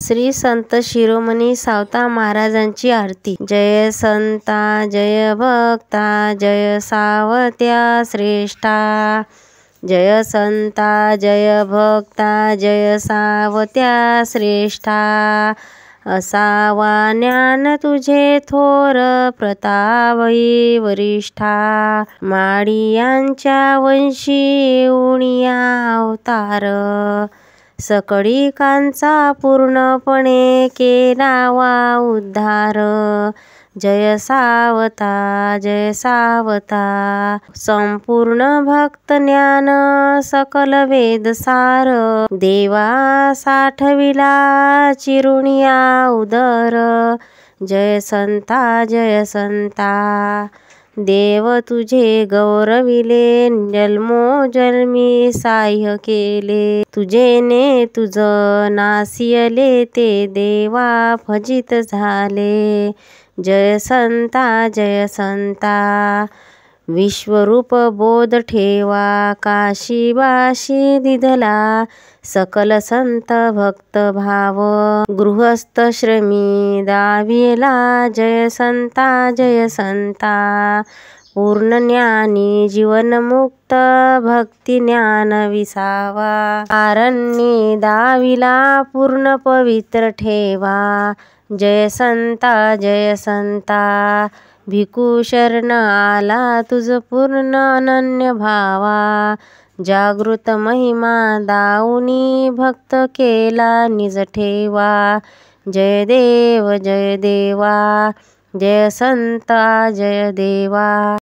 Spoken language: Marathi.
श्री संत शिरोमणी सावता महाराजांची आरती। जय संता जय भक्ता जय सावत्या श्रेष्ठा। जय संता जय भक्ता जय सावत्या श्रेष्ठा। असावा ज्ञान तुझे थोर प्रतापही वरिष्ठा। माडियांच्या वंशी उणिया अवतार। सकळिकांचा पूर्णपणे केलावा उद्धार। जय सावता जय सावता। संपूर्ण भक्त ज्ञान सकल वेद सार। देवा साठविला चिरुणिया उदर। जय संता जय संता। देव तुझे गौरविले जन्मोजन्मी साह्य केले। तुझेने तुझ नासियले ते देवा फजित झाले। जय संता जय संता। विश्वरूप बोध ठेवा काशीबाशी दिधला। सकल संत भक्त भाव गृहस्थ श्रमी दाविला। जय संता जय संता। पूर्ण ज्ञानी जीवनमुक्त भक्ती ज्ञान विसावा। आरण्ये दाविला पूर्ण पवित्र ठेवा। जय संता जय संता। भिकू शरण आला तुझ पूर्ण अनन्य भावा। जागृत महिमा दाऊनी भक्त केला निज ठेवा। जय देव जय देवा। जय संता जय देवा।